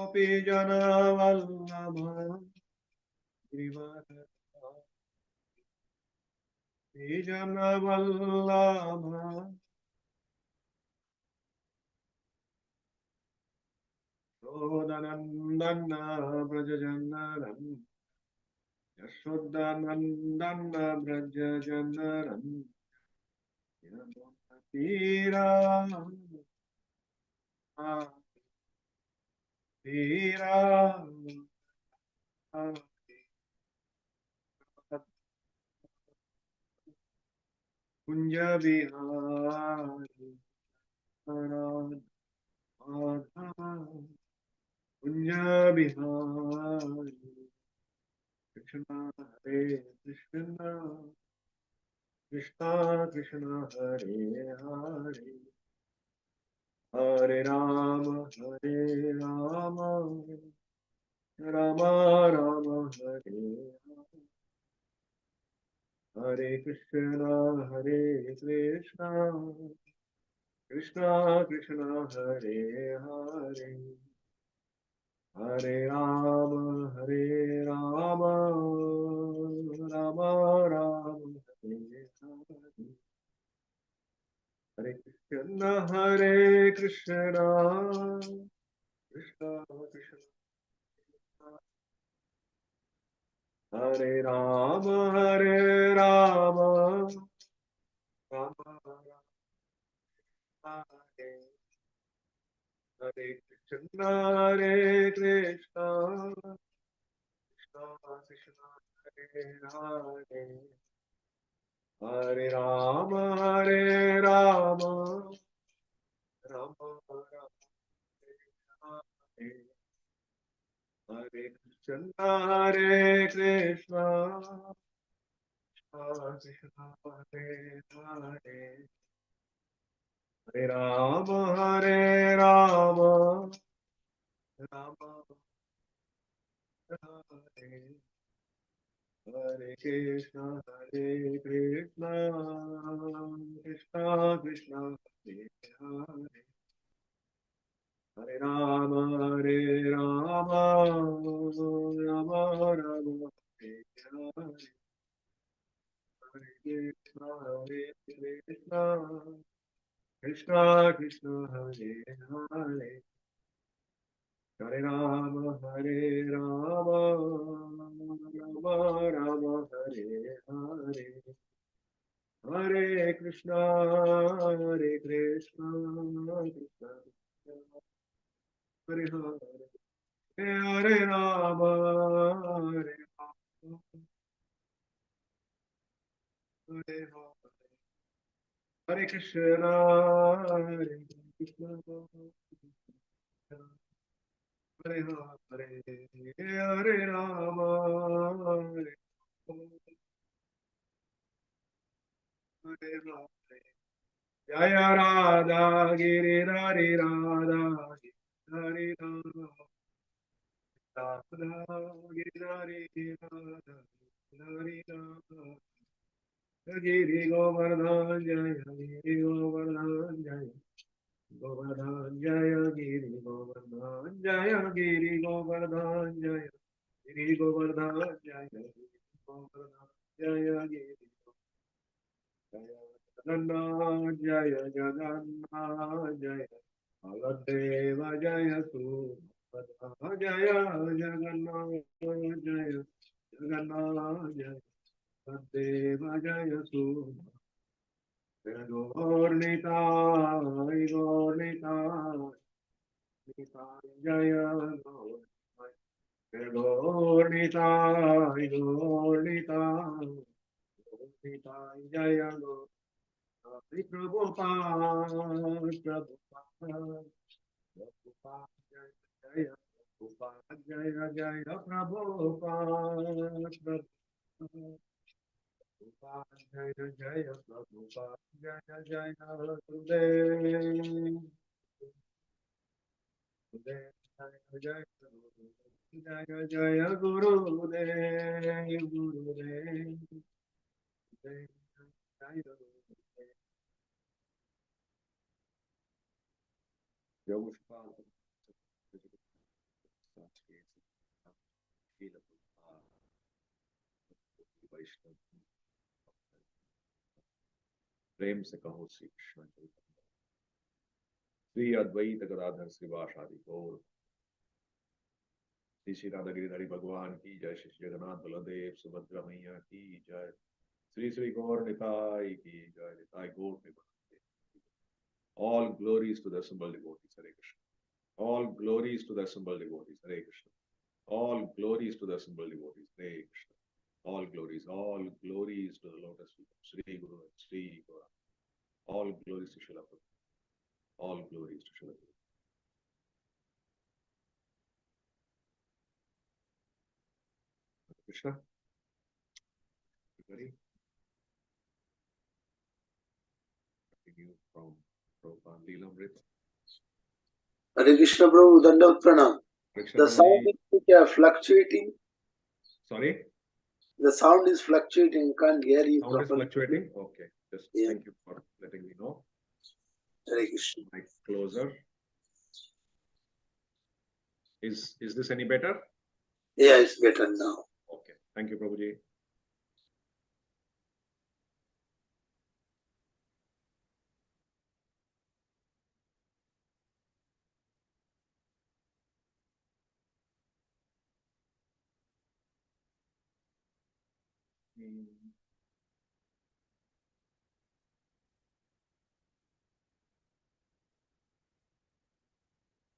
गोपी जनवल्लभ Srivatsa जनवल्लभ Shodanandan Brajajandaran Yashodanandan Brajajandaran Tira Tira Kunja Vihari Madhava Kunja Vihari Krishna Hare Krishna Krishna Krishna Hare Hare Hare Rama Hare Rama Rama Rama Hare Hare Krishna Hare Krishna Krishna Krishna Hare Hare Hare Rama Hare Rama Rama Rama Hare Hare Hare Krishna Hare Krishna Krishna Krishna Hare Rama Hare Rama Rama Rama Hare Hare Krishna Hare Krishna Krishna Krishna Hare Hare Hare Rama Hare Rama Rama Rama Hare Hare Krishna Hare Krishna Krishna Hare Hare Hare Rama Hare Rama Rama Hare Hare Krishna Hare Krishna Krishna Krishna Hare Hare Hare Rama Hare Rama Rama Rama Hare Hare Hare Krishna Hare Krishna Krishna Krishna Hare Hare Hare Rama Hare Rama Rama Rama Hare Hare Hare Krishna Hare Krishna Krishna Hare Hare Hare Rama Hare Rama Hare Hare Hare Krishna Hare Krishna Hare Hare Hare Rama Hare Hare Hare Jaya Radha Giridhari Radha Giridhari Radha Giridhari Radha Giridhari Radha Giri Govardhan Jaya Giri Govardhan Jaya Govardhan Jaya Giri Govardhan Jaya Giri Govardhan Jaya Giri Govardhan Jaya Giri Govardhan Jaya Giri Jaya Jagannath Jaya Jagannath Jaya Baladeva Jaya Subhadra Jaya Jagannath Jaya Jagannath Jaya Baladeva Jaya Subhadra Gaur Nitai Jaya Gaur Gaur Nitai Jaya Gaur Hari Prabhupada Prabhupada Prabhupada Jaya Prabhupada Jaya Jaya Prabhupada Prabhupada Jaya Jaya Prabhupada Jaya Jaya Gurudev Gurudev Jaya Jaya Jaya Gurudev Gurudev Jaya Gurudev Yoga प्रेम से कहो श्री कृष्ण चैतन्य श्री अद्वैत गदाधर श्रीवासादि गौर श्री राधा गिरिधारी भगवान की जय, श्री जगन्नाथ बलदेव सुभद्रा मैया की जय, श्री श्री गौर निताई की जय, निताई गौर प्रेमानंदे। All glories to the assembled devotees, Hare Krishna. All glories to the assembled devotees, Hare Krishna. All glories to the assembled devotees, Hare Krishna. All glories to the lotus feet of Sri Guru and Sri Gaura. All glories to Srila Prabhupada. All glories to Srila Prabhupada. Krishna, ready? Continue from Prabhupada Leelamrita. Hare Krishna Prabhu, Dandavat Pranam. Krishna The sound Prabhuji. is fluctuating. Sorry? The sound is fluctuating. Can't hear you Sound is properly. fluctuating? Okay. Just Yeah. thank you for letting me know. Hare Krishna. Mic closer. Is this any better? Yeah, it's better now. Okay. Thank you, Prabhuji.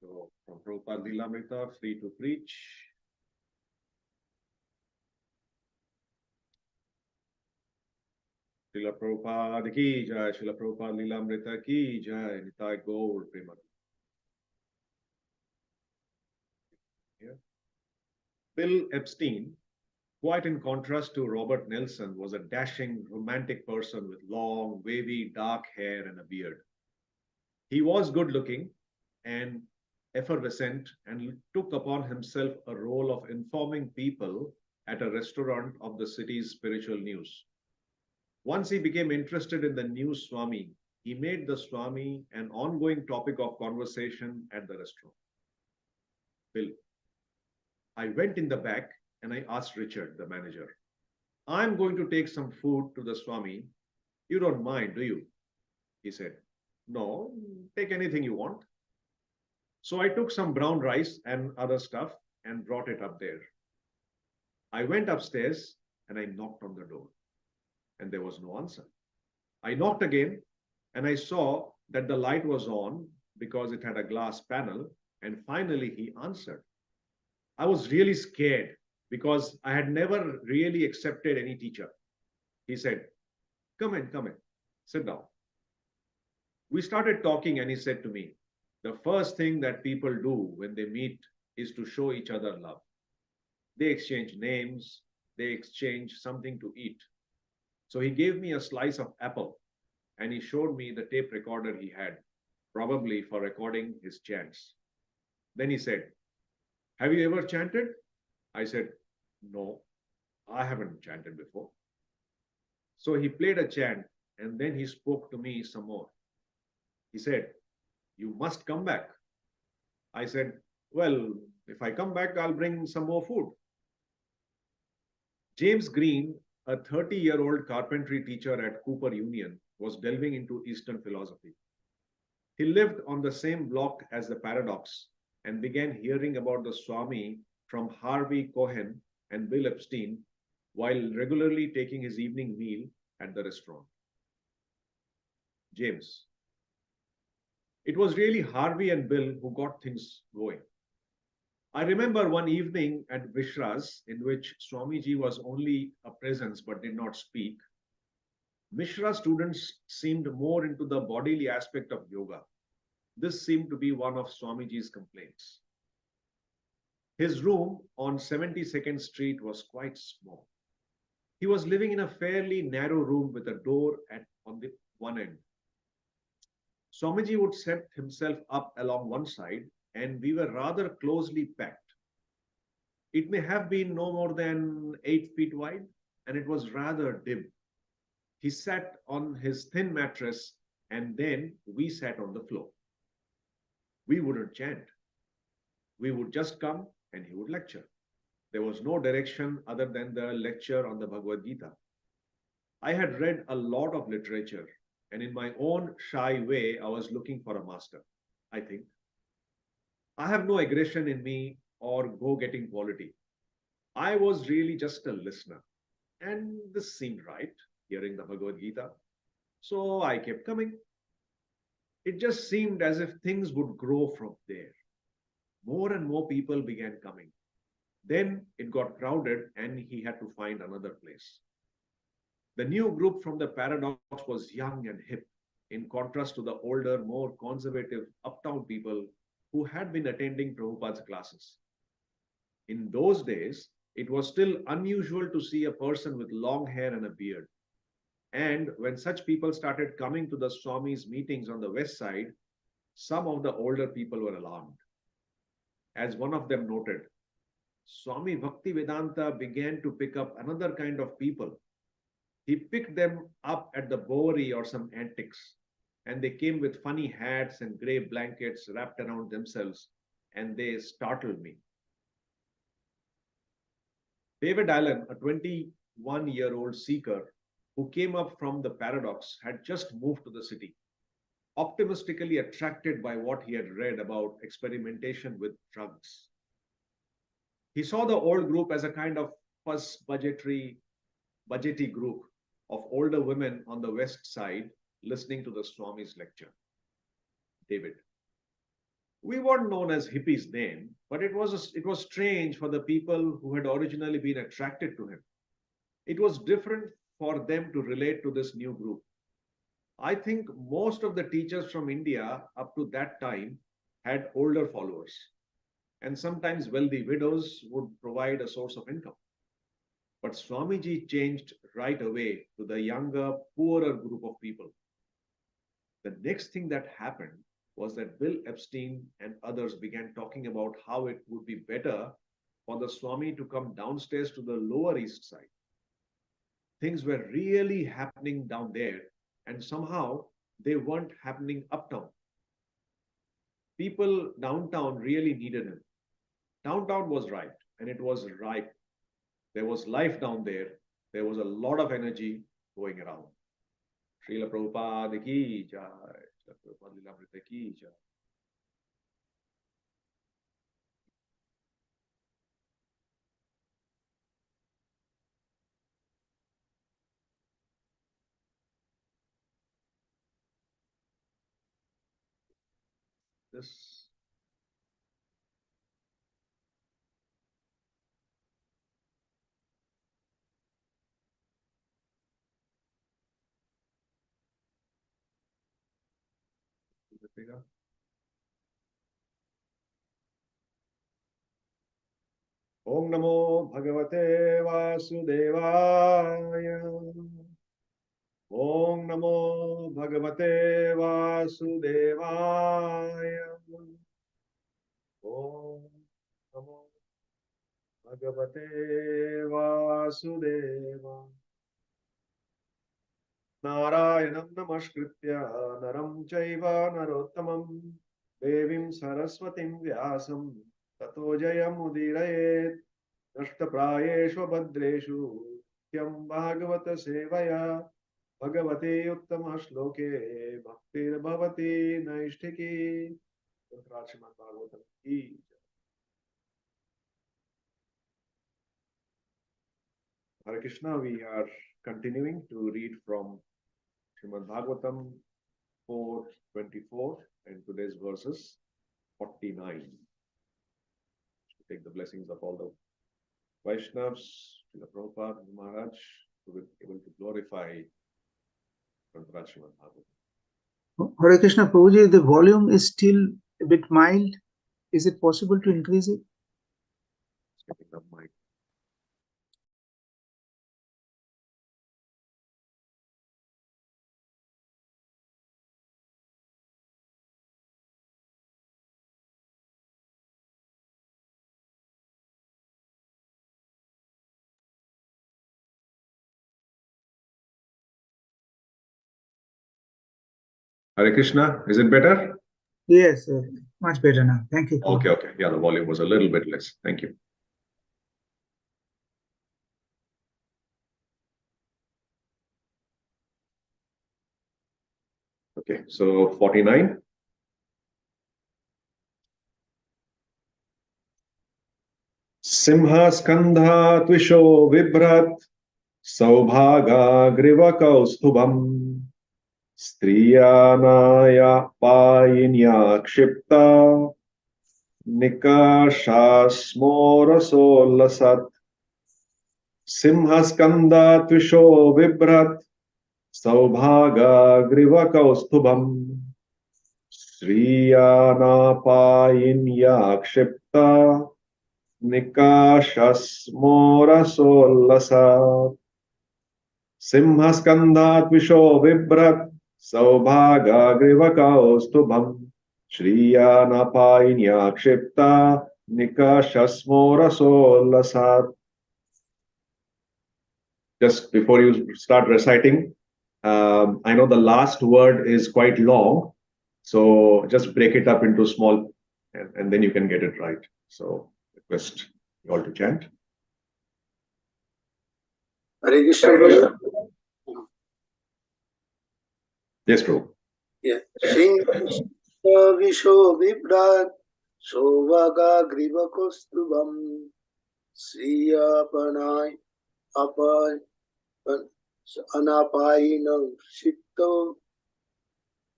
So from Prabhupada Leelamrita, free to preach. Srila Prabhupada ki jai, Srila Prabhupada Leelamrita ki jai, Nitai Gaur Premanand. Bill Epstein, quite in contrast to Robert Nelson, was a dashing, romantic person with long, wavy, dark hair and a beard. He was good looking and effervescent and took upon himself a role of informing people at a restaurant of the city's spiritual news. Once he became interested in the new Swami, he made the Swami an ongoing topic of conversation at the restaurant. Bill, I went in the back and I asked Richard, the manager, I'm going to take some food to the Swami. You don't mind, do you? He said, no, take anything you want. So I took some brown rice and other stuff and brought it up there. I went upstairs and I knocked on the door and there was no answer. I knocked again and I saw that the light was on because it had a glass panel, and finally he answered. I was really scared because I had never really accepted any teacher. He said, come in, sit down. We started talking and he said to me, the first thing that people do when they meet is to show each other love. They exchange names, they exchange something to eat. So he gave me a slice of apple and he showed me the tape recorder he had, probably for recording his chants. Then he said, have you ever chanted? I said, no, I haven't chanted before. So he played a chant and then he spoke to me some more. He said, you must come back. I said, well, if I come back, I'll bring some more food. James Green, a 30-year-old carpentry teacher at Cooper Union, was delving into Eastern philosophy. He lived on the same block as the Paradox and began hearing about the Swami from Harvey Cohen and Bill Epstein while regularly taking his evening meal at the restaurant. James. It was really Harvey and Bill who got things going. I remember one evening at Vishra's in which Swamiji was only a presence but did not speak. Mishra students seemed more into the bodily aspect of yoga. This seemed to be one of Swamiji's complaints. His room on 72nd Street was quite small. He was living in a fairly narrow room with a door on the one end. Swamiji would set himself up along one side and we were rather closely packed. It may have been no more than 8 feet wide and it was rather dim. He sat on his thin mattress and then we sat on the floor. We wouldn't chant. We would just come and he would lecture. There was no direction other than the lecture on the Bhagavad Gita. I had read a lot of literature, and in my own shy way, I was looking for a master, I think. I have no aggression in me or go getting quality. I was really just a listener, and this seemed right, hearing the Bhagavad Gita. So I kept coming. It just seemed as if things would grow from there. More and more people began coming. Then it got crowded, and he had to find another place. The new group from the paradox was young and hip, in contrast to the older, more conservative, uptown people who had been attending Prabhupada's classes. In those days, it was still unusual to see a person with long hair and a beard. And when such people started coming to the Swami's meetings on the west side, some of the older people were alarmed. As one of them noted, Swami Bhaktivedanta began to pick up another kind of people. He picked them up at the Bowery or some antics, and they came with funny hats and grey blankets wrapped around themselves, and they startled me. David Allen, a 21-year-old seeker who came up from the paradox, had just moved to the city, optimistically attracted by what he had read about experimentation with drugs. He saw the old group as a kind of fuss budgety group of older women on the west side listening to the Swami's lecture. David. We weren't known as hippies then, but it was strange for the people who had originally been attracted to him. It was different for them to relate to this new group. I think most of the teachers from India up to that time had older followers, and sometimes wealthy widows would provide a source of income. But Swamiji changed right away to the younger, poorer group of people. The next thing that happened was that Bill Epstein and others began talking about how it would be better for the Swami to come downstairs to the Lower East Side. Things were really happening down there, and somehow they weren't happening uptown. People downtown really needed him. Downtown was right, and it was ripe. There was life down there. There was a lot of energy going around. Srila Prabhupada ki jai. Srila Prabhupada Lilamrita ki jai. This is the figure. Om Namo Bhagavate Vasudevaya. Om Namo Bhagavate Vasudevaya. Om Namo Bhagavate Vasudevaya. Narayanam Namaskritya Naram Chaiva Narottamam Devim Saraswatim Vyasam Tato Jayam Udirayet Nashtaprayeshu Bhadreshu Tyam Bhagavata Sevaya Bhagavate Uttama Shloke Bhaktir Bhavati Naishtiki Srimad Bhagavatam ki. Hare Krishna, we are continuing to read from Srimad Bhagavatam 4:24 and today's verses 49. Take the blessings of all the Vaishnavas, Srila Prabhupada Maharaj, to be able to glorify Srimad Bhagavatam. Hare Krishna Prabhuji, the volume is still a bit mild. Is it possible to increase it? Getting the mic. Hare Krishna, is it better? Yes, sir. Much better now. Thank you. Okay, okay. Yeah, the volume was a little bit less. Thank you. Okay, so 49. Simha skandha tvisho vibrat saubhaga griva kaustubham striyanaya payinya kshipta nikashasmorasolasat. Simha skandha tvisho vibrat saubhaga griva kaustubham striyanapainya kshipta nikashasmorasolasat. Simhaskandhat visho vibrat saubhaga grivakaustubham shriyanapainya kshipta nikashasmorasolasat. Just before you start reciting, I know the last word is quite long, so just break it up into small, and then you can get it right. So request you all to chant. Hare Krishna Prabhu. Yes, Prabhu. Yeah. Sing Visho Vibrat Sovaga Grivakostubam Sriyapanai Apai Anapayinam Shikto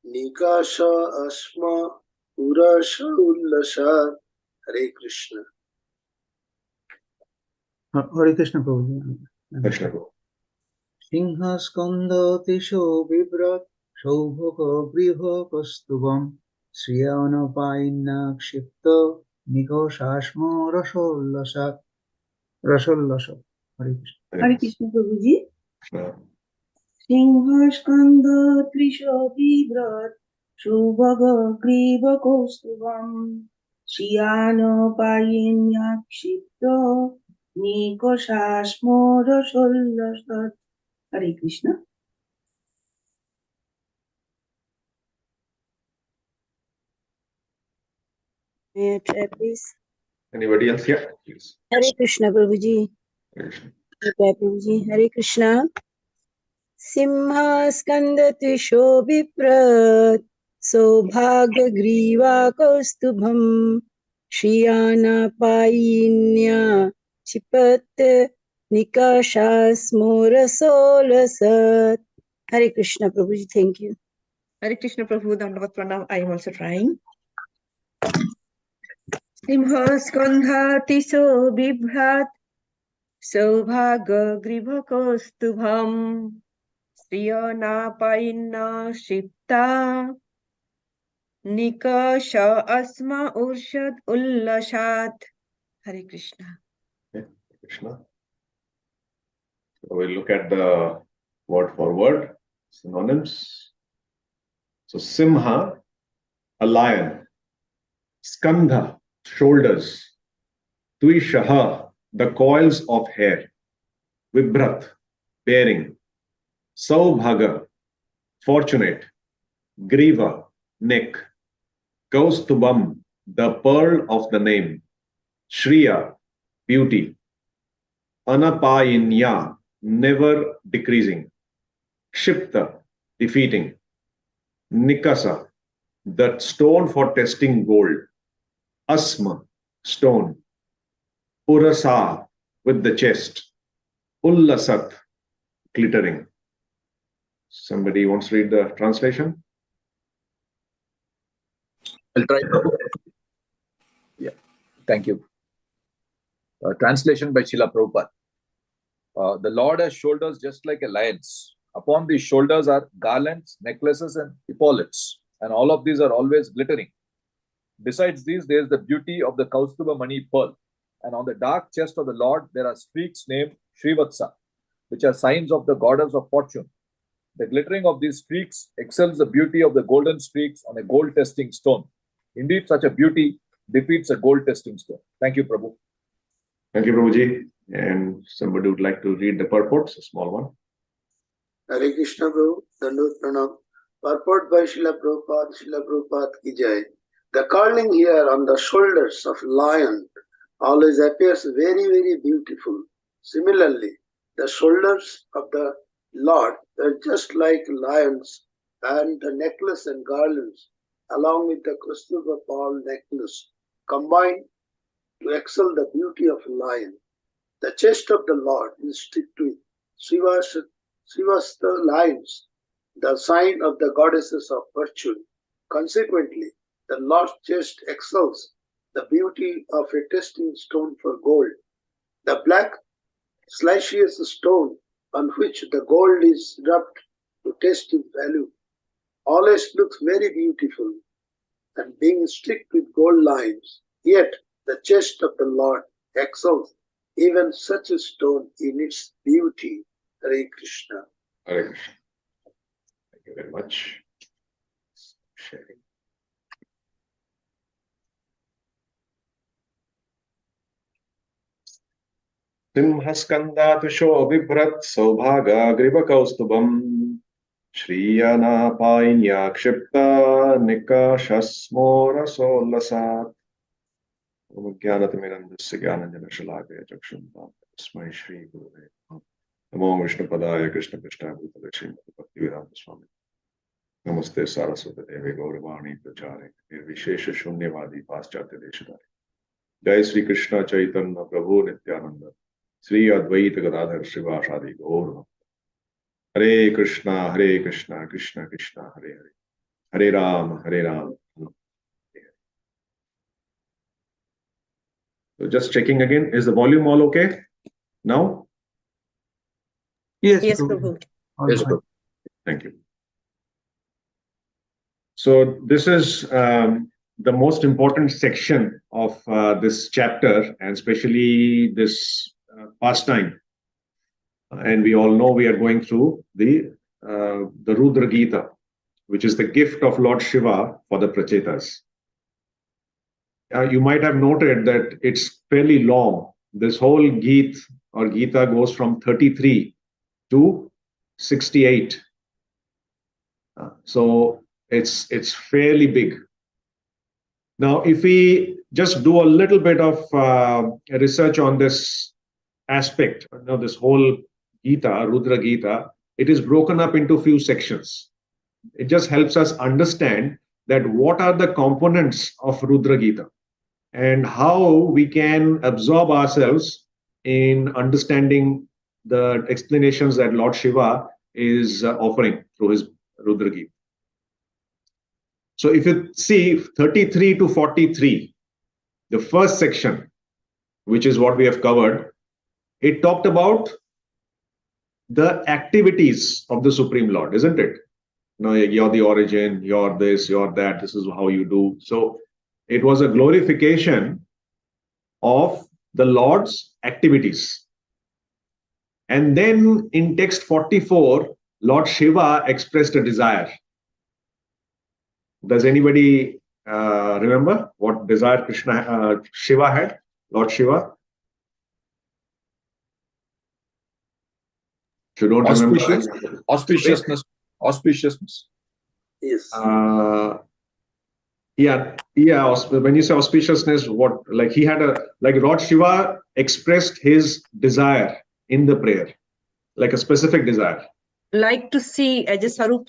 Nikasha Asma Urasha Ullasa. Hare Krishna. Hare Krishna Prabhu. Krishna Prabhu. Sinhaskanda tisho vibrat saubhaga griha kastubam sriyanapayina kshipta nikoshashma rasolasat. Rasolasat. Hare Krishna. Hare Krishna Prabhuji. Krishna. Sinhaskanda trisho vibrat shubhaga griva kostubam Shiyano payinyakshipto nikoshashmo rasollasat. Hare Krishna. May I try, please? Anybody else? Yeah, please. Hare Krishna Prabhuji. Krishna. Hare Prabhuji. Hare Krishna. Simhaskandatiso viprat Saubhagagriva kaustubham Shriyana payinya chipat nikashasmorasolasat. Hare Krishna Prabhuji, thank you. Hare Krishna Prabhu, Dandavat Pranam. I am also trying. Simha skandha tiso bibhrat Saubhaga griva kaustubham Striyana painna shipta Nikasha asma urshad ullashat. Hare Krishna. Okay, Krishna. So we'll look at the word for word synonyms. So Simha, a lion. Skandha, shoulders. Tvishaha, the coils of hair. Vibrat, bearing. Saubhaga, fortunate. Griva, neck. Kaustubam, the pearl of the name. Shriya, beauty. Anapayinya, never decreasing. Kshipta, defeating. Nikasa, the stone for testing gold. Asma, stone. Urasa, with the chest. Ullasat, glittering. Somebody wants to read the translation? I'll try. Yeah, thank you. Translation by Srila Prabhupada. The Lord has shoulders just like a lion's. Upon these shoulders are garlands, necklaces, and epaulets, and all of these are always glittering. Besides these, there is the beauty of the Kaustuba Mani pearl, and on the dark chest of the Lord there are streaks named Srivatsa, which are signs of the goddess of fortune. The glittering of these streaks excels the beauty of the golden streaks on a gold testing stone. Indeed, such a beauty defeats a gold testing stone. Thank you, Prabhu. Thank you, Prabhuji. And somebody would like to read the purports, a small one. Hare Krishna Prabhu, Dandavat Pranam. Purport by Srila Prabhupada ki jai. The curling hair on the shoulders of lion always appears very, very beautiful. Similarly, the shoulders of the Lord are just like lions, and the necklace and garlands, along with the crystal ball necklace, combine to excel the beauty of a lion. The chest of the Lord is sticked with Srivastha lines, the sign of the goddesses of virtue. Consequently, the Lord's chest excels the beauty of a testing stone for gold. The black siliceous stone on which the gold is rubbed to test its value always looks very beautiful, and being streaked with gold lines, yet the chest of the Lord excels even such a stone in its beauty. Hare Krishna. Hare Krishna. Thank you very much. Sharing. Simhaskandatu bibrat saubhaga gribakaustubam Shriyana kshipta nikashasmora solasat Jnanatimirandasya Jnananjana Shalakaya Chakshuntam Tasmai Shri Gurave Namo Vishnu Padaya Krishna Krishna Bhutale Srimati Bhaktivedanta Swami Namaste Saraswati Devi Gauravani Prachare Nirvishesha Shunyavadi Paschatya Deshadari Jai Sri Krishna Chaitanya Prabhu Nityananda Sri Advaita Gadadhar Srivasadi Gaur Hare Krishna Krishna Krishna Hare Hare Hare Ram So just checking again, is the volume all okay now? Yes, Yes, Prabhu. Prabhu. All Yes, fine. Prabhu. Thank you. So this is the most important section of this chapter, and especially this pastime. And we all know we are going through the Rudra Gita, which is the gift of Lord Shiva for the Prachetas. You might have noted that it's fairly long. This whole Gita or Gita goes from 33 to 68. So it's fairly big. Now, if we just do a little bit of research on this aspect, this whole Gita, Rudra Gita, it is broken up into few sections. It just helps us understand that what are the components of Rudra Gita and how we can absorb ourselves in understanding the explanations that Lord Shiva is offering through his Rudra Gita. So if you see 33 to 43, the first section, which is what we have covered, it talked about the activities of the Supreme Lord, isn't it? You're the origin, you're this, you're that, this is how you do. So it was a glorification of the Lord's activities. And then in text 44, Lord Shiva expressed a desire. Does anybody remember what desire Shiva had? Lord Shiva? If you don't remember. Auspiciousness. Yes. When you say auspiciousness, what, like he had like Lord Shiva expressed his desire in the prayer, like a specific desire. Like to see as a Sarup,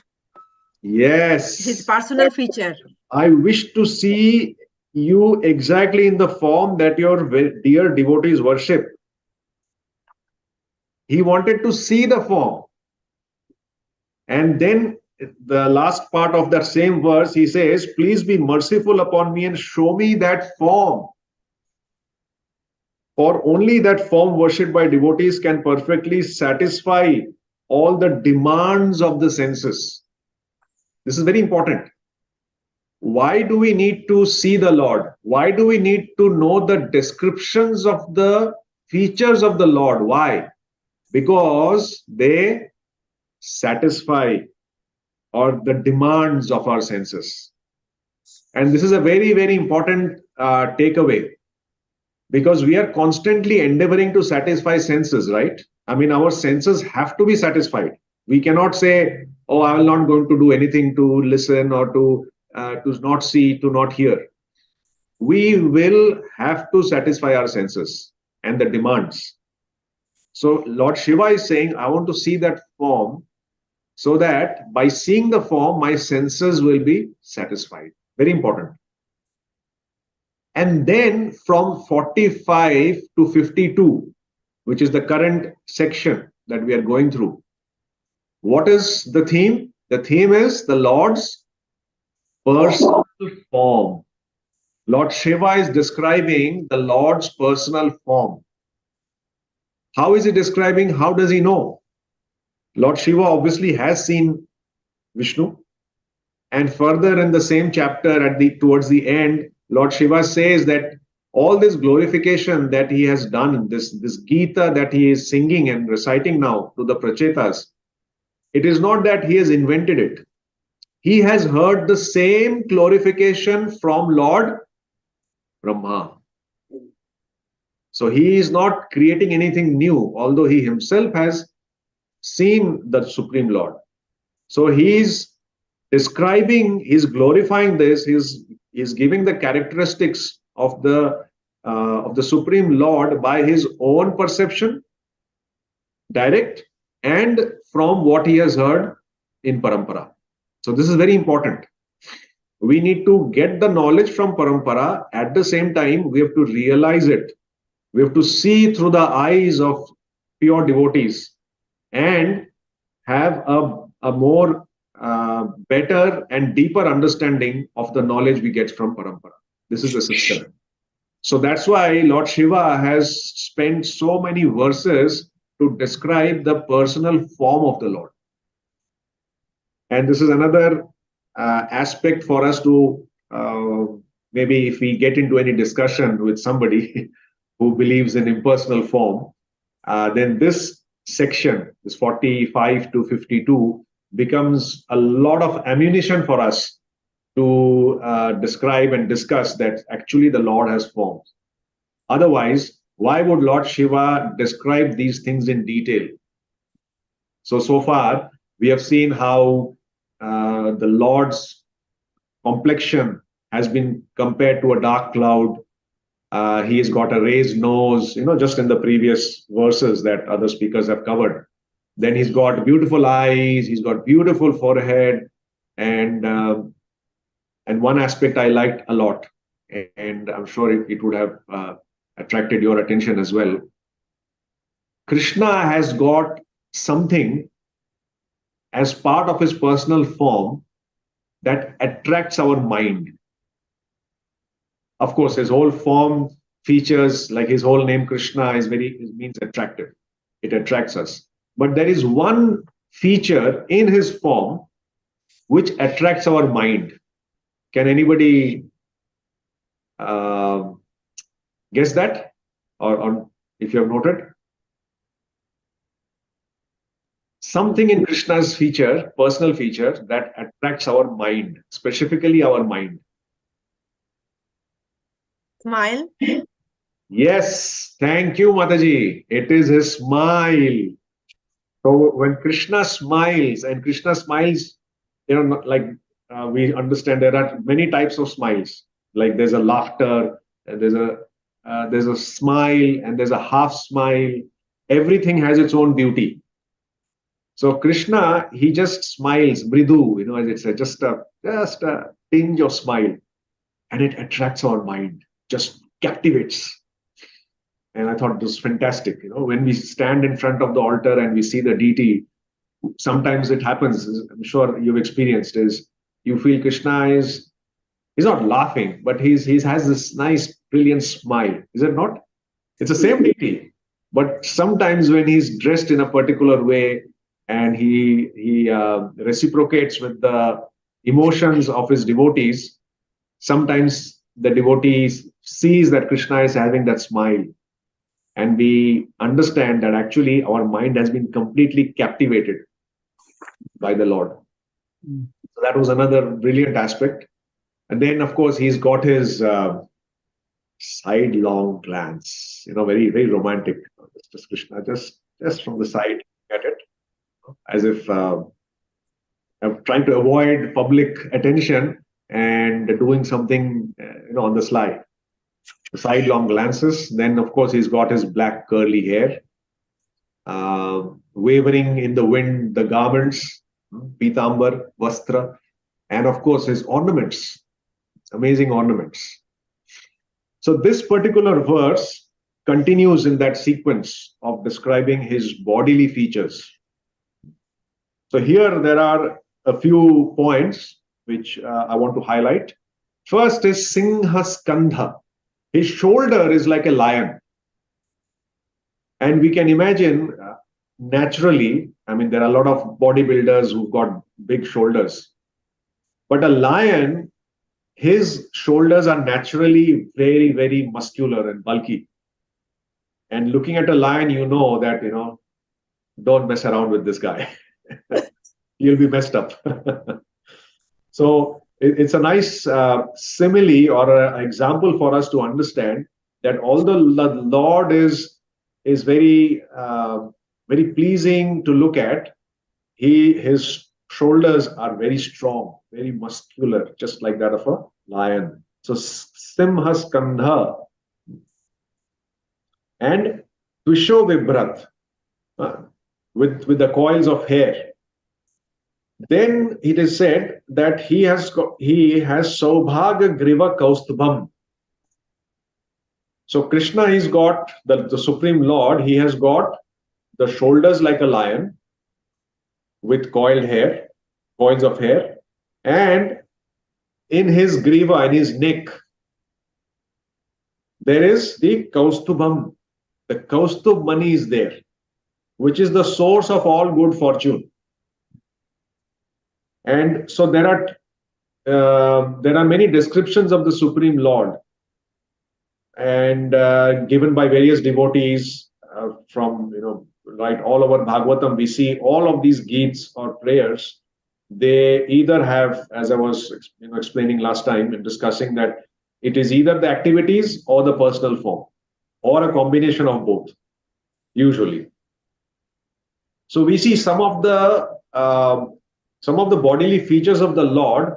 Yes. his personal feature. I wish to see you exactly in the form that your dear devotees worship. He wanted to see the form. And then the last part of that same verse, he says, please be merciful upon me and show me that form. For only that form worshipped by devotees can perfectly satisfy all the demands of the senses. This is very important. Why do we need to see the Lord? Why do we need to know the descriptions of the features of the Lord? Why? Because they satisfy or the demands of our senses. And this is a very, very important takeaway, because we are constantly endeavoring to satisfy senses, right? I mean, our senses have to be satisfied. We cannot say, oh, I will not going to do anything to listen or to not see, to not hear. we will have to satisfy our senses and the demands. So Lord Shiva is saying, I want to see that form so that by seeing the form, my senses will be satisfied. Very important. And then from 45 to 52, which is the current section that we are going through, what is the theme? The theme is the Lord's personal form. Lord Shiva is describing the Lord's personal form. How is he describing? How does he know? Lord Shiva obviously has seen Vishnu. And further in the same chapter, towards the end, Lord Shiva says that all this glorification that he has done, this Gita that he is singing and reciting now to the Prachetas, it is not that he has invented it. He has heard the same glorification from Lord Brahma. So he is not creating anything new, although he himself has seen the Supreme Lord. So he's describing, he's glorifying this, he's giving the characteristics of the Supreme Lord by his own perception, direct, and from what he has heard in Parampara. So this is very important. We need to get the knowledge from Parampara. At the same time, we have to realize it. We have to see through the eyes of pure devotees and have a more better and deeper understanding of the knowledge we get from Parampara. This is the system. So that's why Lord Shiva has spent so many verses to describe the personal form of the Lord. And this is another aspect for us to maybe if we get into any discussion with somebody who believes in impersonal form, then this section, this 45 to 52, becomes a lot of ammunition for us to describe and discuss that actually the Lord has forms. Otherwise, why would Lord Shiva describe these things in detail? So far, we have seen how the Lord's complexion has been compared to a dark cloud. He has got a raised nose, just in the previous verses that other speakers have covered. Then he's got beautiful eyes, he's got beautiful forehead, and one aspect I liked a lot, and I'm sure it would have attracted your attention as well. Krishna has got something as part of his personal form that attracts our mind. Of course, his whole form features, like his whole name Krishna, means attractive. It attracts us. But there is one feature in his form which attracts our mind. Can anybody guess that? Or if you have noted? Something in Krishna's feature, personal feature, that attracts our mind, specifically our mind. Smile. Yes, thank you, Mataji. It is his smile. So when Krishna smiles, and Krishna smiles, we understand there are many types of smiles. Like there's a laughter, and there's a smile, and there's a half smile. Everything has its own beauty. So Krishna, he just smiles, mridu, as it says, just a tinge of smile, and it attracts our mind, just captivates. And I thought this was fantastic. When we stand in front of the altar and we see the deity, sometimes it happens, I'm sure you've experienced, is you feel Krishna he's not laughing, but he has this nice, brilliant smile. Is it not? It's the same deity. But sometimes when he's dressed in a particular way and he reciprocates with the emotions of his devotees, sometimes the devotees sees that Krishna is having that smile. And we understand that actually our mind has been completely captivated by the Lord. So that was another brilliant aspect. And then, of course, he's got his sidelong glance, very, very romantic. Just Krishna, just from the side, at it, as if trying to avoid public attention and doing something, on the sly. sidelong glances. Then, of course, he's got his black curly hair, wavering in the wind, the garments, pitambar, vastra, and of course his ornaments, amazing ornaments. So this particular verse continues in that sequence of describing his bodily features. So here there are a few points which I want to highlight. First is Singha Skandha. His shoulder is like a lion. And we can imagine naturally, I mean, there are a lot of bodybuilders who've got big shoulders. But a lion, his shoulders are naturally very, very muscular and bulky. And looking at a lion, you know that, don't mess around with this guy. You'll be messed up. So it's a nice simile or an example for us to understand that although the Lord is very very pleasing to look at, his shoulders are very strong, very muscular, just like that of a lion. So Simha Skandha and Tvisho Vibrat, with the coils of hair. Then it is said that he has Saubhaga Griva Kaustubham. So Krishna, he's got the Supreme Lord, he has got the shoulders like a lion with coiled hair, coils of hair, and in his griva, in his neck, there is the Kaustubham. The Kaustubh money is there, which is the source of all good fortune. And so there are many descriptions of the Supreme Lord, and given by various devotees from right all over Bhagavatam. We see all of these Geets or prayers. They either have, as I was explaining last time in discussing, that it is either the activities or the personal form, or a combination of both, usually. So we see some of the bodily features of the Lord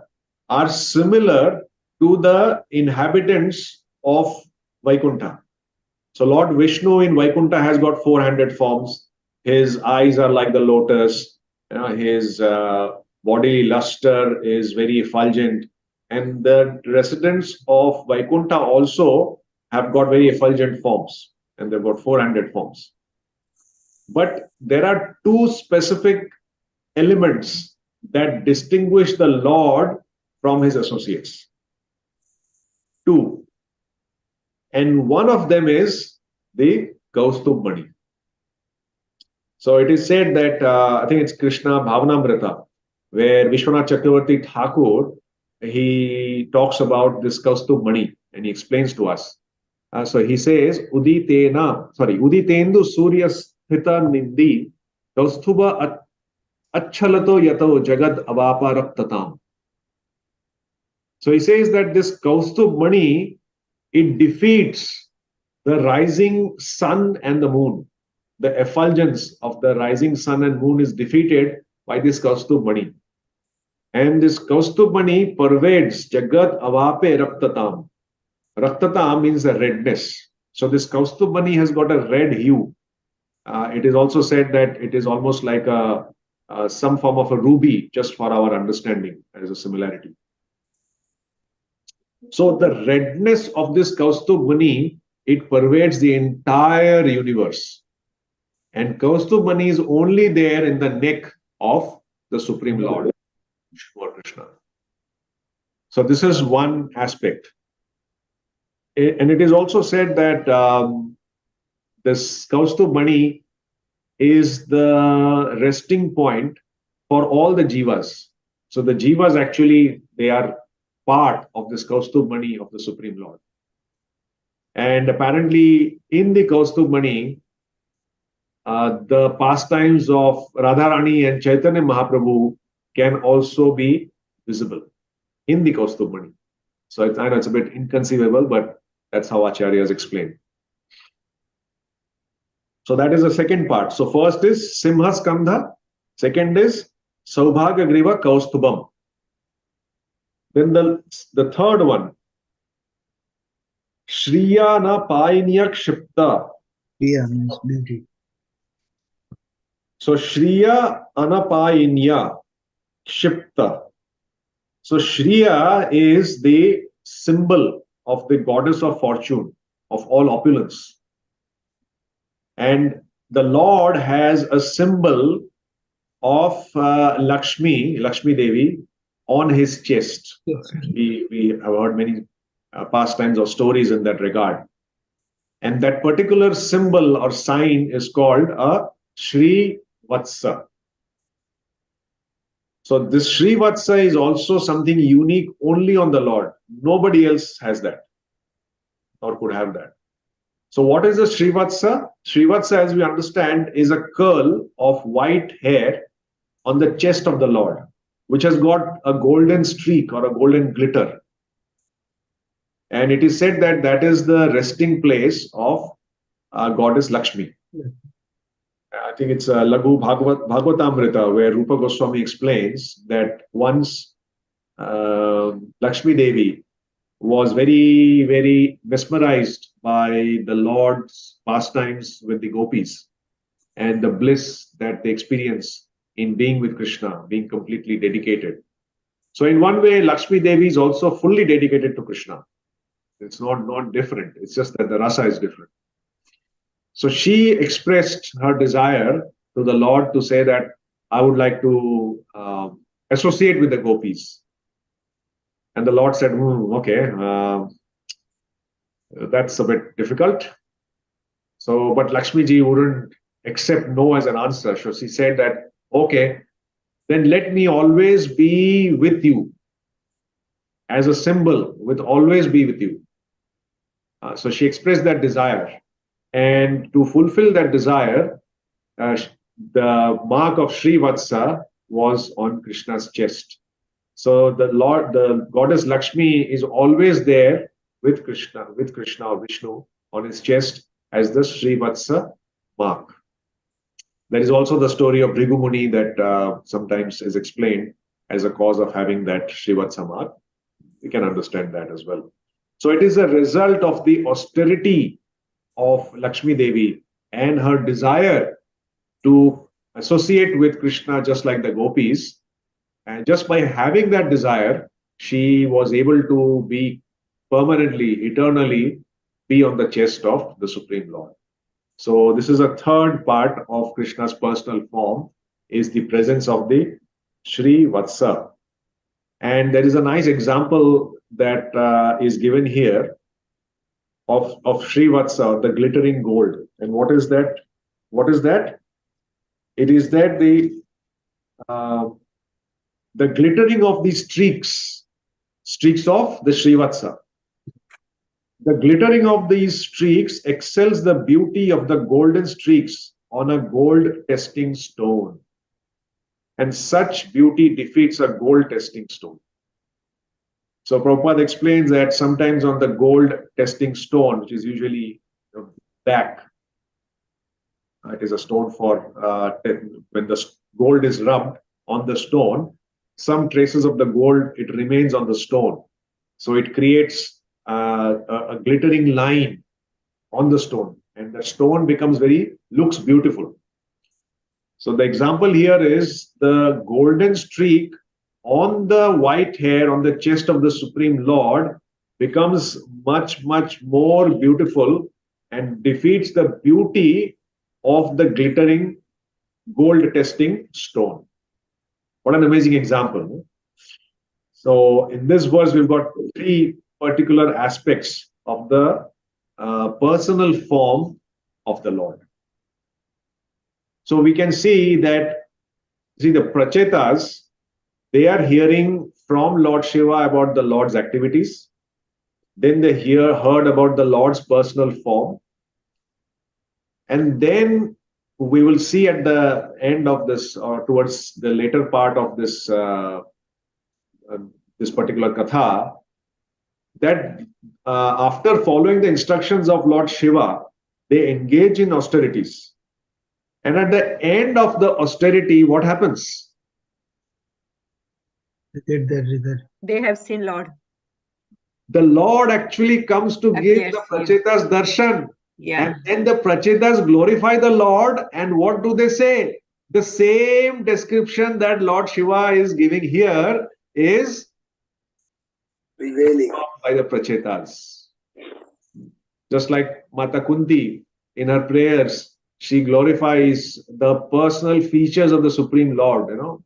are similar to the inhabitants of Vaikuntha. So Lord Vishnu in Vaikuntha has got 400 forms. His eyes are like the lotus. His bodily luster is very effulgent. And the residents of Vaikuntha also have got very effulgent forms. And they've got 400 forms. But there are two specific elements that distinguish the Lord from his associates. Two. And one of them is the Kaustubh Mani. So it is said that, I think it's Krishna Bhavanamrita, where Vishwanath Chakravarti Thakur, he talks about this Kaustubh Mani and he explains to us. So he says, Uditendu Surya Sthita Nidhi Kaustubha Achalato Yato Jagad Avapa Raktatam. So he says that this Kaustubh Mani, it defeats the rising sun and the moon. The effulgence of the rising sun and moon is defeated by this Kaustubh Mani. And this Kaustubh Mani pervades Jagat Avape Raktatam. Raktatam means the redness. So this Kaustubh Mani has got a red hue. It is also said that it is almost like some form of a ruby, just for our understanding. There is a similarity. So the redness of this Kaustubh Mani, it pervades the entire universe. And Kaustubh Mani is only there in the neck of the Supreme Lord, Krishna. So this is one aspect. And it is also said that this Kaustubh Mani is the resting point for all the jivas. So the jivas actually, they are part of this Kaustubh Mani of the Supreme Lord. And apparently in the Kaustubh Mani, the pastimes of Radharani and Chaitanya Mahaprabhu can also be visible in the Kaustubh Mani. So I know it's a bit inconceivable, but that's how Acharyas explain. So that is the second part. So first is Simha Skandha, second is Saubhaga Griva Kaustubham. Then the third one Shriya na painya kshipta. Yeah, means beauty. So Shriya anapainya kshipta. So Shriya is the symbol of the goddess of fortune, of all opulence. And the Lord has a symbol of Lakshmi Devi, on his chest. Yes. We have heard many pastimes or stories in that regard. And that particular symbol or sign is called a Shri Vatsa. So this Shri Vatsa is also something unique only on the Lord. Nobody else has that or could have that. So what is the Srivatsa? Srivatsa, as we understand, is a curl of white hair on the chest of the Lord, which has got a golden streak or a golden glitter. And it is said that that is the resting place of goddess Lakshmi. Yeah. I think it's Laghu Bhagavatamrita, where Rupa Goswami explains that once Lakshmi Devi was very, very mesmerized by the Lord's pastimes with the gopis and the bliss that they experience in being with Krishna, being completely dedicated. So in one way, Lakshmi Devi is also fully dedicated to Krishna. It's not different. It's just that the rasa is different. So she expressed her desire to the Lord to say that I would like to associate with the gopis. And the Lord said, okay, that's a bit difficult. So, but Lakshmi ji wouldn't accept no as an answer. So she said that, okay, then let me always be with you as a symbol, with always be with you. So she expressed that desire. And to fulfill that desire, the mark of Sri Vatsa was on Krishna's chest. So the goddess Lakshmi is always there with Krishna or Vishnu on his chest as the Sri Vatsa mark. There is also the story of Bhrigu Muni that sometimes is explained as a cause of having that Sri Vatsa mark. We can understand that as well. So it is a result of the austerity of Lakshmi Devi and her desire to associate with Krishna just like the gopis. And just by having that desire, she was able to be permanently, eternally be on the chest of the Supreme Lord. So this is a third part of Krishna's personal form, is the presence of the Sri Vatsa. And there is a nice example that is given here of Sri Vatsa, the glittering gold. And what is that? What is that? It is that the glittering of these streaks of the Srivatsa. The glittering of these streaks excels the beauty of the golden streaks on a gold testing stone. And such beauty defeats a gold testing stone. So Prabhupada explains that sometimes on the gold testing stone, which is usually black, it is a stone for when the gold is rubbed on the stone, some traces of the gold, it remains on the stone. So it creates a glittering line on the stone, and the stone looks beautiful. So the example here is the golden streak on the white hair on the chest of the Supreme Lord becomes much, much more beautiful and defeats the beauty of the glittering gold testing stone. What an amazing example. So in this verse, we've got three particular aspects of the personal form of the Lord. So we can see that, the Prachetas, they are hearing from Lord Shiva about the Lord's activities. Then they heard about the Lord's personal form. And then we will see at the end of this, or towards the later part of this this particular katha, that after following the instructions of Lord Shiva, they engage in austerities. And at the end of the austerity, what happens? They get that result. They have seen Lord. The Lord actually comes to give the Prachetas darshan. Yeah. And then the Prachetas glorify the Lord. And what do they say? The same description that Lord Shiva is giving here is prevailing by the Prachetas. Just like Mata Kunti in her prayers, she glorifies the personal features of the Supreme Lord. You know,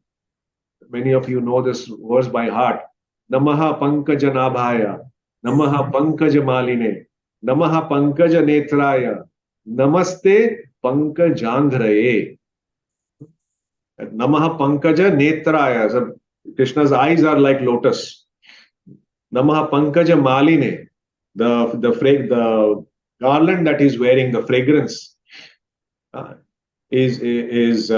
many of you know this verse by heart. Namaha Pankaja Nabhaya, Namaha Pankaja Maline, Namaha Pankaja Netraya, Namaste Pankajanghraye. Namaha Pankaja Netraya. So Krishna's eyes are like lotus. Namaha Pankaja Maline, the garland that he's wearing, the fragrance is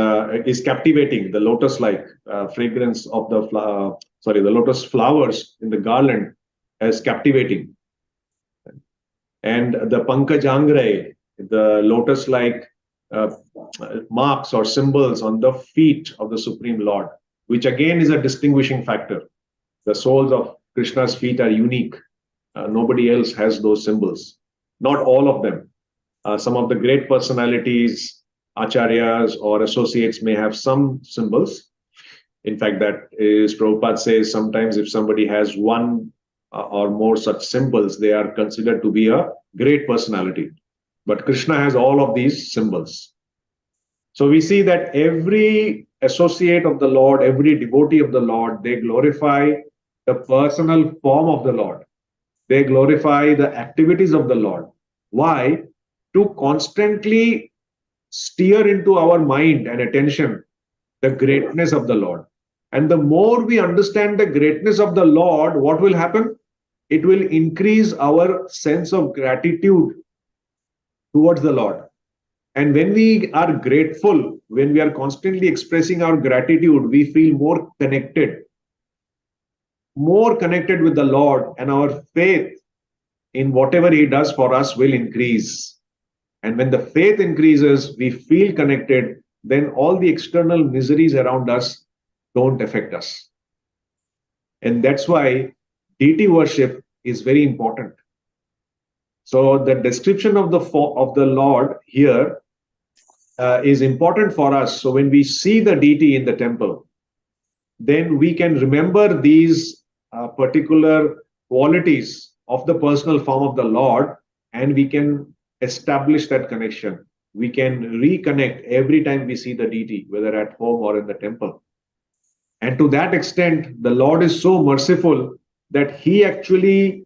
captivating. The lotus-like fragrance of the lotus flowers in the garland is captivating. And the Pankajangre, the lotus-like marks or symbols on the feet of the Supreme Lord, which again is a distinguishing factor. The soles of Krishna's feet are unique. Nobody else has those symbols. Not all of them. Some of the great personalities, acharyas or associates may have some symbols. In fact, that is, Prabhupada says, sometimes if somebody has one or more such symbols, they are considered to be a great personality. But Krishna has all of these symbols. So we see that every associate of the Lord, every devotee of the Lord, they glorify the personal form of the Lord. They glorify the activities of the Lord. Why? To constantly steer into our mind and attention the greatness of the Lord. And the more we understand the greatness of the Lord, what will happen? It will increase our sense of gratitude towards the Lord. And when we are grateful, when we are constantly expressing our gratitude, we feel more connected with the Lord, and our faith in whatever He does for us will increase. And when the faith increases, we feel connected, then all the external miseries around us don't affect us. And that's why deity worship is very important. So the description of the Lord here is important for us. So when we see the deity in the temple, then we can remember these particular qualities of the personal form of the Lord, and we can establish that connection. We can reconnect every time we see the deity, whether at home or in the temple. And to that extent, the Lord is so merciful that He actually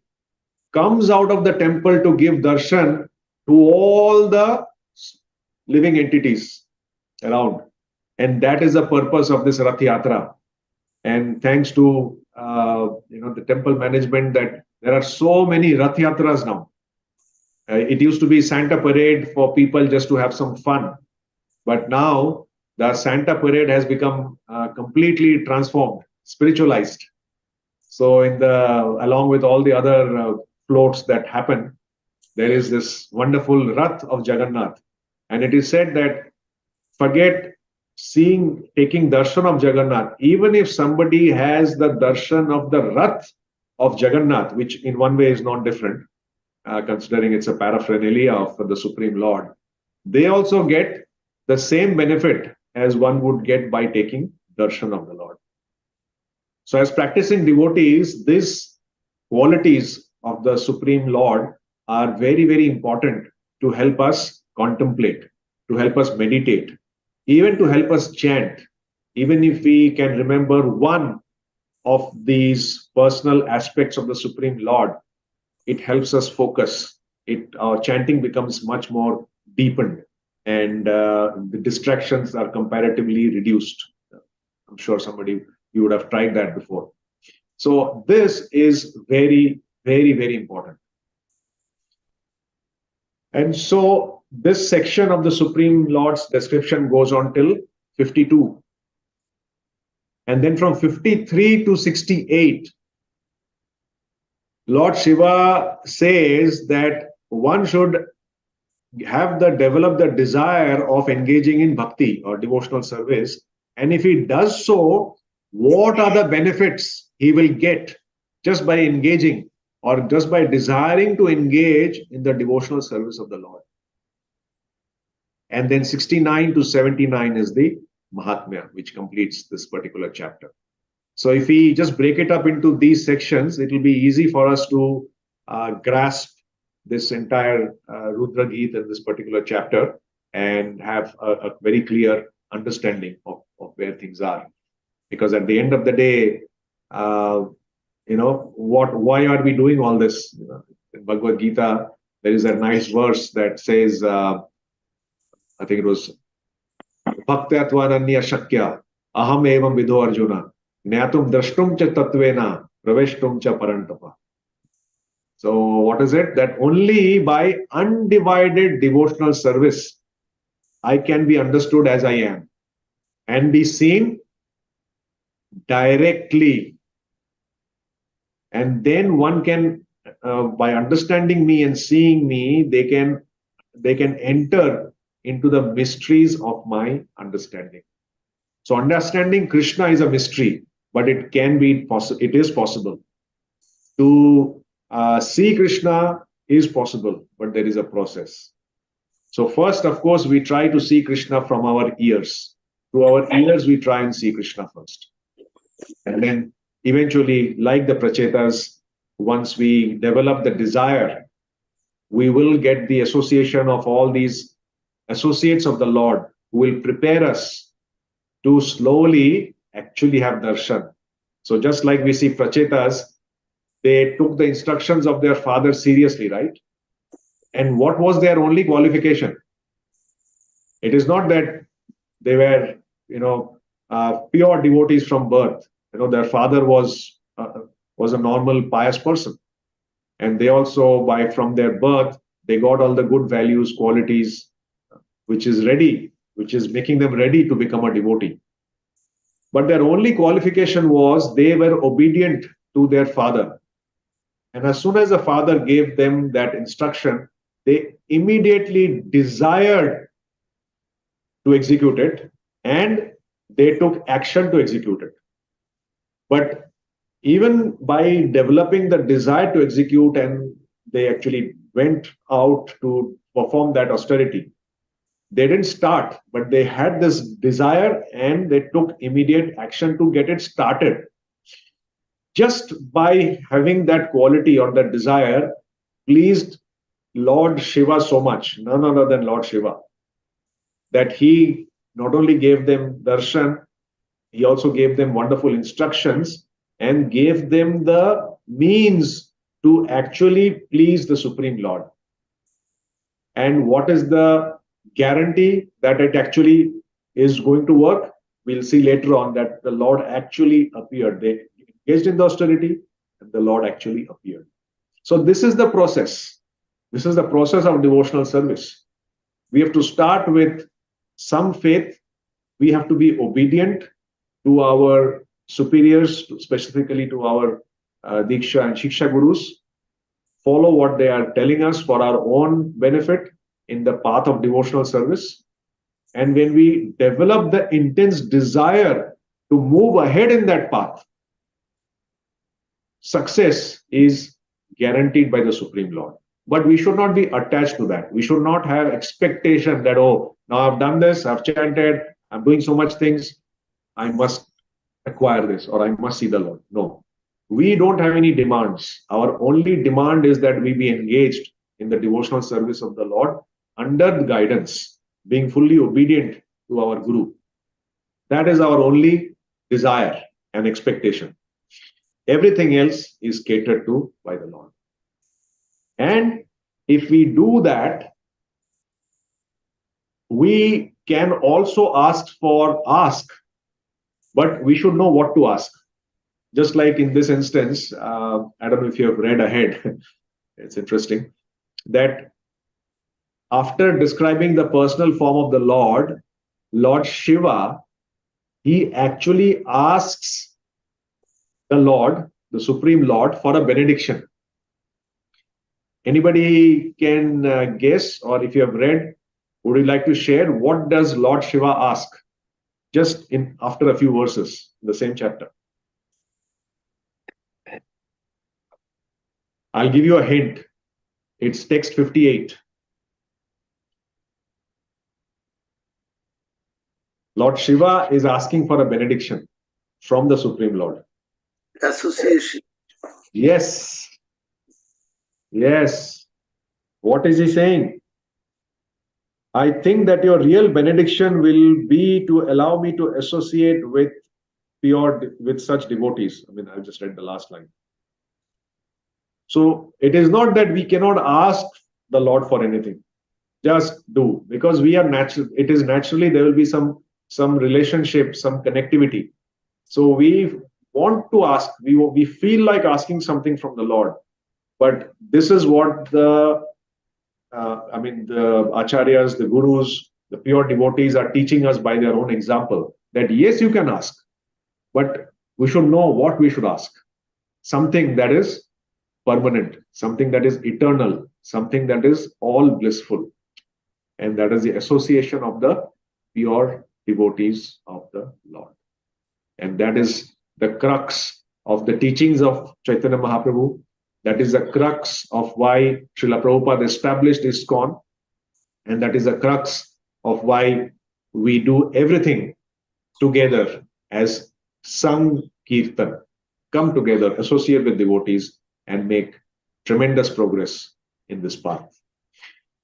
comes out of the temple to give darshan to all the living entities around. And that is the purpose of this Rath Yatra. And thanks to the temple management, that there are so many Rath Yatras now. It used to be Santa Parade for people just to have some fun. But now the Santa Parade has become completely transformed, spiritualized. So along with all the other floats that happen, there is this wonderful Rath of Jagannath. And it is said that forget taking darshan of Jagannath, even if somebody has the darshan of the Rath of Jagannath, which in one way is not different, considering it's a paraphernalia of the Supreme Lord, they also get the same benefit as one would get by taking darshan of the Lord. So as practicing devotees, these qualities of the Supreme Lord are very, very important to help us contemplate, to help us meditate, even to help us chant. Even if we can remember one of these personal aspects of the Supreme Lord, it helps us focus. Our chanting becomes much more deepened, and the distractions are comparatively reduced. I'm sure you would have tried that before. So this is very, very, very important. And so this section of the Supreme Lord's description goes on till 52. And then from 53 to 68, Lord Shiva says that one should develop the desire of engaging in bhakti or devotional service. And if he does so, what are the benefits he will get just by engaging or just by desiring to engage in the devotional service of the Lord. And then 69 to 79 is the Mahatmya, which completes this particular chapter. So if we just break it up into these sections, it will be easy for us to grasp this entire Rudra Geet in this particular chapter and have a very clear understanding of where things are. Because at the end of the day, why are we doing all this? In Bhagavad Gita, there is a nice verse that says, I think it was, Bhaktyatvananya Shakya, Aham Evam Vidho Arjuna, Jnatum Drashtum Cha Tatvena, Praveshtum Cha Parantapa. So what is it? That only by undivided devotional service, I can be understood as I am and be seen directly. And then one can, by understanding me and seeing me, they can enter into the mysteries of my understanding. So understanding Krishna is a mystery, but it can be possible. It is possible to see Krishna is possible, but there is a process. So first, of course, we try to see Krishna from our ears. Through our ears, we try and see Krishna first. And then eventually, like the Prachetas, once we develop the desire, we will get the association of all these associates of the Lord who will prepare us to slowly actually have darshan. So just like we see Prachetas, they took the instructions of their father seriously, right? And what was their only qualification? It is not that they were, pure devotees from birth. Their father was a normal pious person, and they also, from their birth, they got all the good values, qualities, which is making them ready to become a devotee. But their only qualification was they were obedient to their father. And as soon as the father gave them that instruction, they immediately desired to execute it, and they took action to execute it. But even by developing the desire to execute, and they actually went out to perform that austerity, they didn't start, but they had this desire and they took immediate action to get it started. Just by having that quality or that desire pleased Lord Shiva so much, none other than Lord Shiva, that he not only gave them darshan, he also gave them wonderful instructions and gave them the means to actually please the Supreme Lord. And what is the guarantee that it actually is going to work? We'll see later on that the Lord actually appeared. They engaged in the austerity, and the Lord actually appeared. So this is the process. This is the process of devotional service. We have to start with some faith. We have to be obedient to our superiors, specifically to our Diksha and Shiksha Gurus. Follow what they are telling us for our own benefit in the path of devotional service. And when we develop the intense desire to move ahead in that path, success is guaranteed by the Supreme Lord. But we should not be attached to that. We should not have expectation that, oh, now I've done this, I've chanted, I'm doing so much things, I must acquire this or I must see the Lord. No, we don't have any demands. Our only demand is that we be engaged in the devotional service of the Lord under the guidance, being fully obedient to our Guru. That is our only desire and expectation. Everything else is catered to by the Lord. And if we do that, we can also ask, but we should know what to ask. Just like in this instance, I don't know if you have read ahead, it's interesting, that after describing the personal form of the Lord, Lord Shiva, he actually asks the Lord, the Supreme Lord, for a benediction. Anybody can guess, or if you have read, would you like to share what does Lord Shiva ask? Just after a few verses, in the same chapter. I'll give you a hint. It's text 58. Lord Shiva is asking for a benediction from the Supreme Lord. Association. Yes. Yes. What is he saying? I think that your real benediction will be to allow me to associate with such devotees. I mean, I've just read the last line. So it is not that we cannot ask the Lord for anything. Just do, because we are natural. It is naturally there will be some relationship, some connectivity. So we want to ask. We feel like asking something from the Lord, but this is what the acharyas, the gurus, the pure devotees are teaching us by their own example. That yes, you can ask, but we should know what we should ask. Something that is permanent, something that is eternal, something that is all blissful. And that is the association of the pure devotees of the Lord. And that is the crux of the teachings of Chaitanya Mahaprabhu. That is the crux of why Srila Prabhupada established ISKCON. And that is the crux of why we do everything together as Sankirtan. Come together, associate with devotees, and make tremendous progress in this path.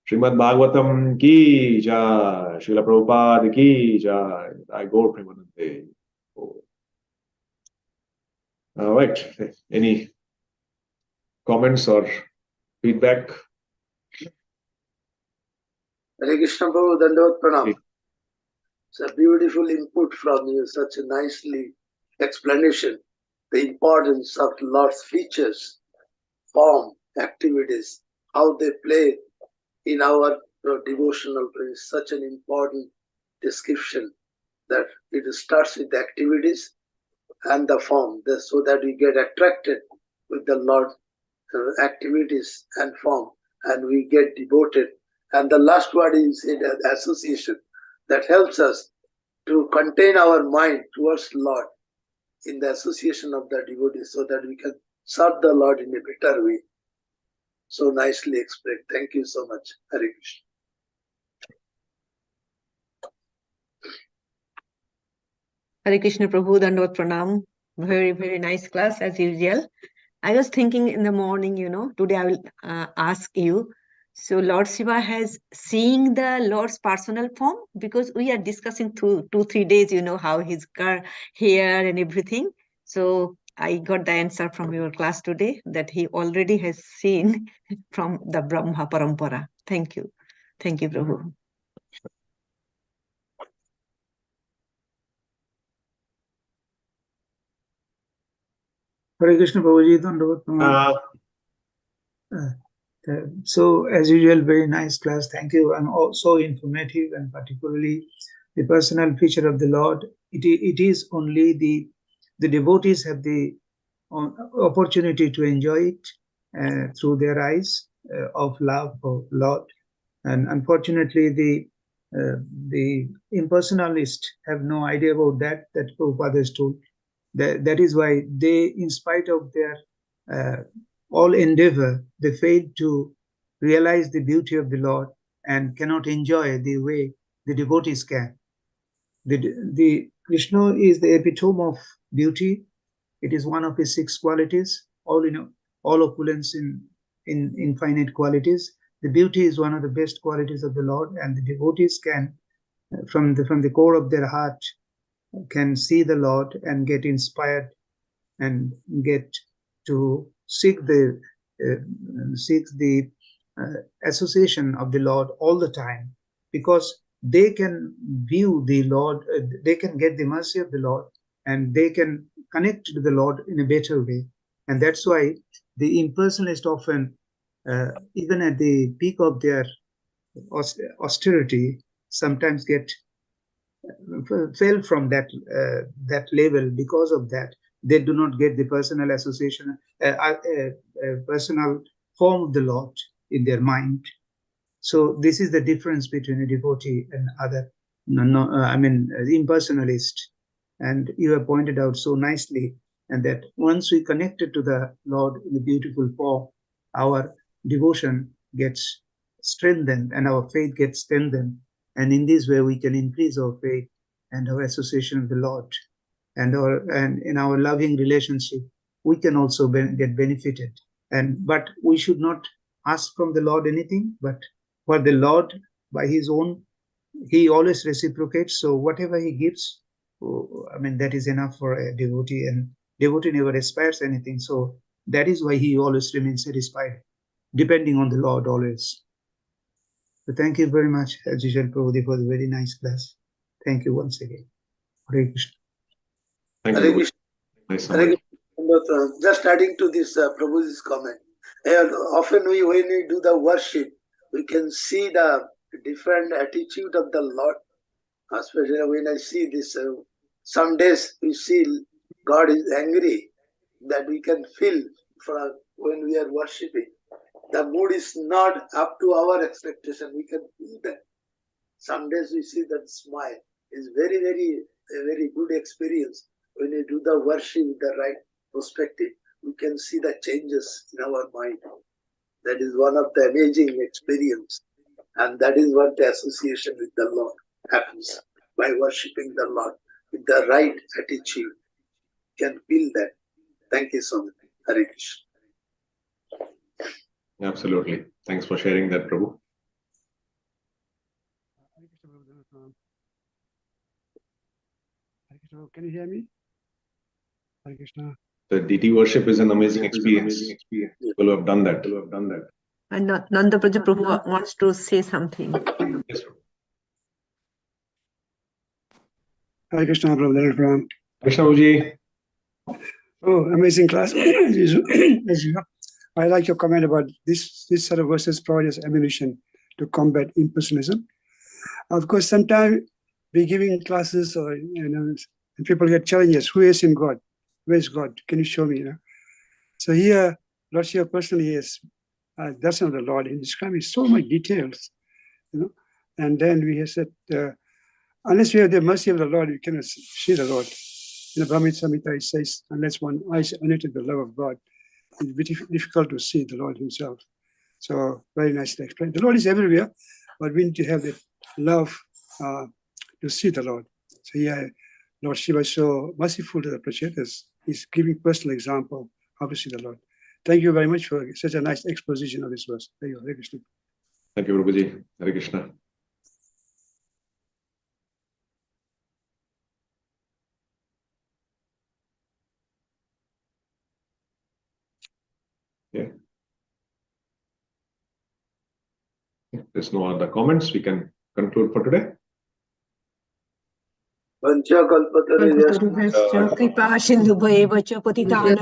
Srimad Bhagavatam ki jai, Srila Prabhupada ki jai, I go Premanande. All right. Any comments or feedback? Hare Krishna Prabhu, Dandavat Pranam. It's a beautiful input from you, such a nicely explanation. The importance of Lord's features, form, activities, how they play in our devotional praise. Such an important description that it starts with the activities and the form, so that we get attracted with the Lord activities and form, and we get devoted. And the last word is association, that helps us to contain our mind towards Lord in the association of the devotees, so that we can serve the Lord in a better way. So nicely explained. Thank you so much. Hare Krishna. Hare Krishna Prabhu, Dandavat Pranam. Very, very nice class as usual. I was thinking in the morning, today I will ask you. So Lord Shiva has seen the Lord's personal form, because we are discussing 2-3 days, how his hair and everything. So I got the answer from your class today that he already has seen from the Brahma Parampara. Thank you. Thank you, Prabhu. Hare Krishna Prabhuji, Dandavat Pranam. So, as usual, very nice class. Thank you. And also informative, and particularly the personal feature of the Lord. It is only the devotees have the opportunity to enjoy it through their eyes of love for Lord. And unfortunately, the impersonalists have no idea about that Prabhupada has told. That is why they, in spite of their all endeavor, they fail to realize the beauty of the Lord and cannot enjoy the way the devotees can. The Krishna is the epitome of beauty. It is one of his 6 qualities, all opulence in infinite qualities. The beauty is one of the best qualities of the Lord, and the devotees can, from the core of their heart, can see the Lord and get inspired and get to seek the association of the Lord all the time, because they can view the Lord, they can get the mercy of the Lord, and they can connect to the Lord in a better way. And that's why the impersonalists often, even at the peak of their austerity, sometimes fell from that level. Because of that, they do not get the personal association, personal form of the Lord in their mind. So this is the difference between a devotee and other, the impersonalist. And you have pointed out so nicely, and that once we connected to the Lord in the beautiful form, our devotion gets strengthened and our faith gets strengthened. And in this way, we can increase our faith and our association with the Lord, and in our loving relationship, we can also get benefited. But we should not ask from the Lord anything, but for the Lord, by His own, He always reciprocates. So whatever He gives, that is enough for a devotee, and devotee never aspires anything. So that is why he always remains satisfied, depending on the Lord always. So thank you very much, as usual, Prabhupada, for the very nice class. Thank you once again. Hare Krishna. Thank Hare you. Krishna. Nice Hare summary. Krishna. Just adding to this Prabhuji's comment, often when we do the worship, we can see the different attitude of the Lord. Especially when I see this, some days we see God is angry, that we can feel when we are worshiping. The mood is not up to our expectation. We can feel that. Some days we see that smile. It's a very good experience. When you do the worship with the right perspective, we can see the changes in our mind. That is one of the amazing experience. And that is what the association with the Lord happens by worshiping the Lord with the right attitude. You can feel that. Thank you so much. Hare Krishna. Absolutely. Thanks for sharing that, Prabhu. Hare Krishna. Can you hear me? Hare Krishna. The DT worship is an amazing experience. People who have done that. And Nanda Prabhu wants to say something. Yes, Hare Krishna, Prabhu. From Krishna Uji. oh, amazing class. As usual. I like your comment about this sort of verses provide us ammunition to combat impersonalism. Of course, sometimes we're giving classes or and people get challenges. Who is in God? Where is God? Can you show me? So here, Lord Shiva personally is darshan of the Lord in describing so much details, And then we have said, unless we have the mercy of the Lord, we cannot see the Lord. In the Brahmin Samhita, it says, unless one eyes united the love of God, it's difficult to see the Lord Himself. So very nicely explained. The Lord is everywhere, but we need to have the love to see the Lord. So here, Lord Shiva is so merciful to the Prachetas. He's giving personal example how to see the Lord. Thank you very much for such a nice exposition of this verse. Thank you, Hare Krishna. Thank you, Prabhuji. Hare Krishna. Yeah. If there's no other comments, we can conclude for today. कृपा सिंधु भयेवच पतितानं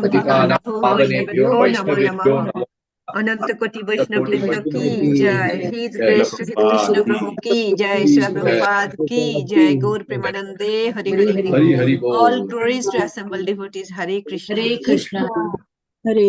पावनेभ्यो नमो नमः। अनंत कोटि वैष्णव वृंद की जय। His Grace Suhrit Krishna प्रभु की जय। श्रील प्रभुपाद की जय। गौर प्रेमानंदे हरि हरि बोल। All glories to assembled devotees. Hare Krishna. Hare Krishna. Hare